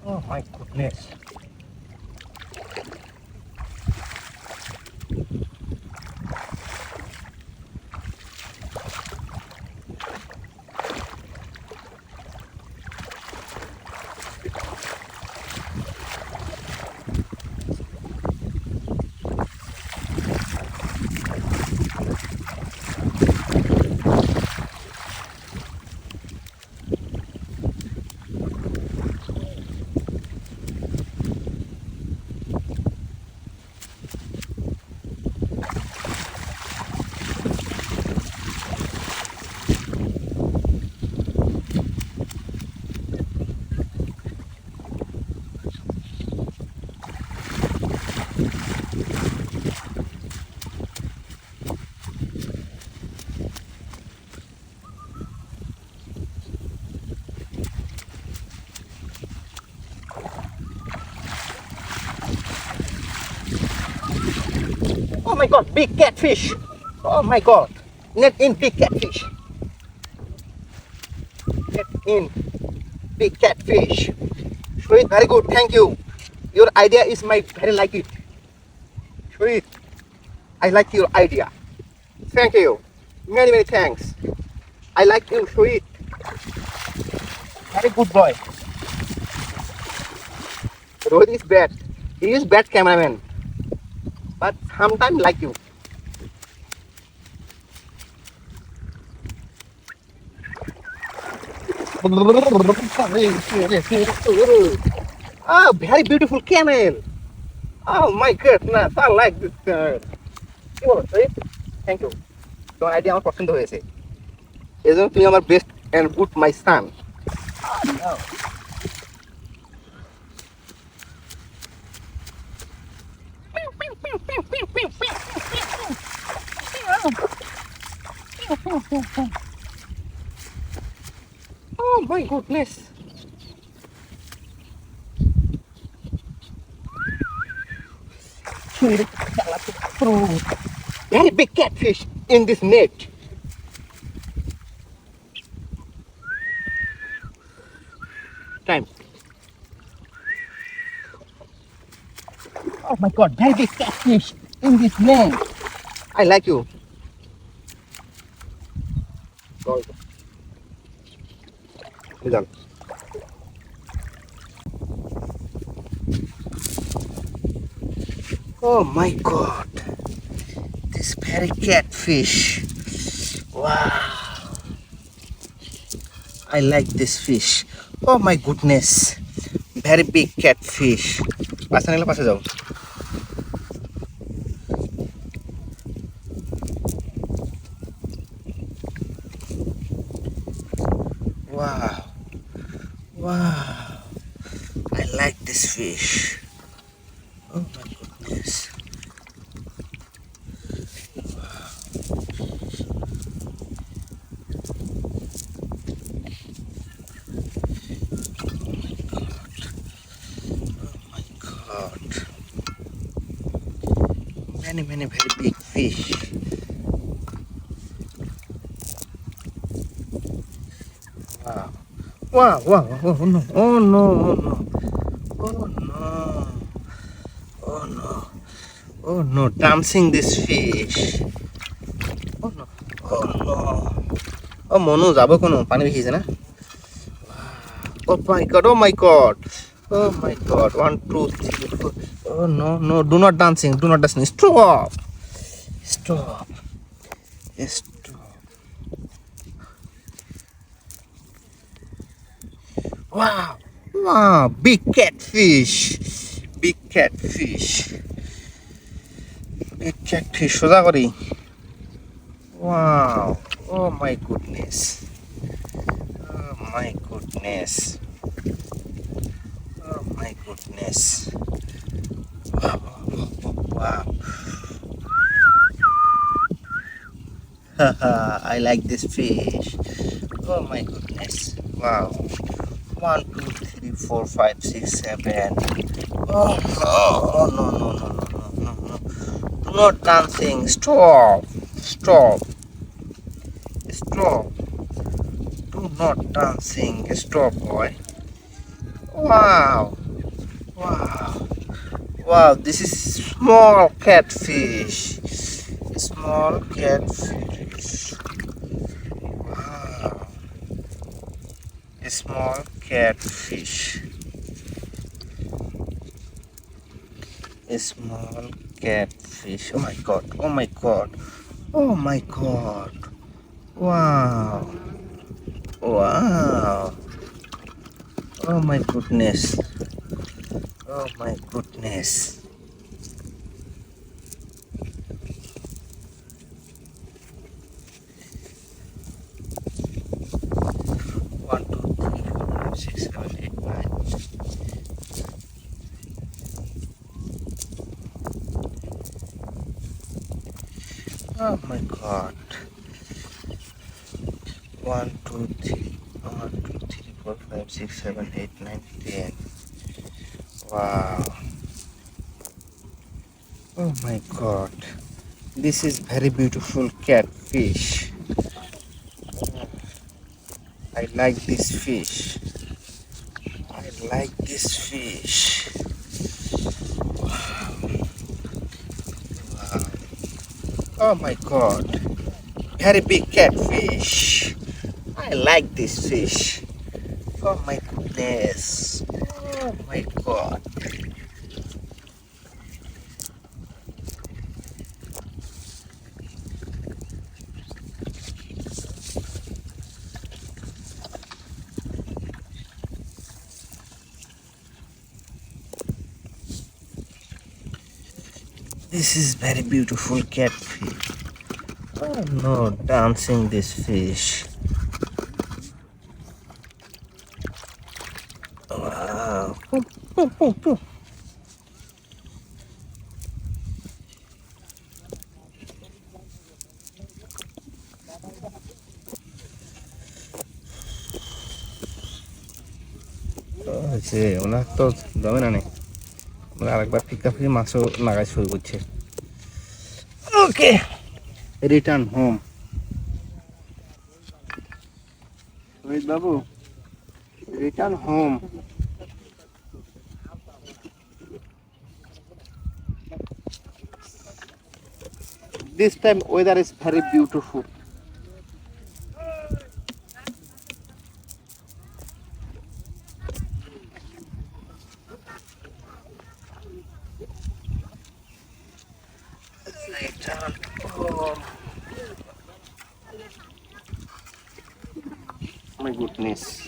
Oh my goodness. Oh my god, big catfish. Oh my god. Net in big catfish. Net in big catfish. Sweet, very good. Thank you. Your idea is my very like it. Sweet. I like your idea. Thank you. Many, many thanks. I like you, Sweet. Very good boy. Rohit is bad. He is bad cameraman. But sometimes like you. Oh, very beautiful camel. Oh my goodness, I like this. কি বলো Syed? Thank you. তোমার idea আমার পছন্দ হয়েছে। এই জন্য তুমি আমার best and good my son. Oh my goodness. Very big catfish in this net. Time. Oh my god, very big catfish in this net. I like you. Done. Oh my god, this very catfish. Wow, I like this fish. Oh my goodness, very big catfish. পাশে নিলে পাশে যাও। Wow, wow, I like this fish. Oh my goodness. Many very big fish. Wow. Wow. Oh no. Oh no. Oh no. Oh no. Oh no. Dancing this fish. Oh no. Oh no. Oh Monu jabo kono pani behiche na. Oh my god. Oh my god. Oh my god. 1 2 3 4. Oh no. Do not dancing. Do not dancing. Stop. Stop. Wow, big catfish. সোজা করি। Wow, oh my goodness. Wow. I like this fish. Oh my goodness. Wow. 1 2 3 4 5 6 7. Oh no. Do not dancing. Stop. Stop. Stop. Do not dancing. Stop, boy. Wow. Wow. Wow. This is small catfish. Small catfish. Wow. A small catfish. A small catfish. Oh my god. Oh my god. Oh my god. Wow. Wow. Oh my goodness. Oh my goodness. One, two, three, four, five, six, seven, eight, nine. Oh my god. 1, 2, 3. 1, 2, 3, 4, 5, 6, 7, 8, 9, 10. Wow. Oh my god. This is very beautiful catfish. I like this fish. I like this fish. Wow. Wow. Oh my god. Very big catfish. I like this fish. Oh my goodness. Oh my god. This is very beautiful catfish. Oh no, dancing this fish. Wow. Boom, boom, boom, boom. হয়েছে ওনার তো জমে না নেই ওরা আরেকবার ফিকা ফিরে মাছও লাগাই শুরু করছে ওকে return home Rohit Babu return home this time weather is very beautiful return home. My goodness.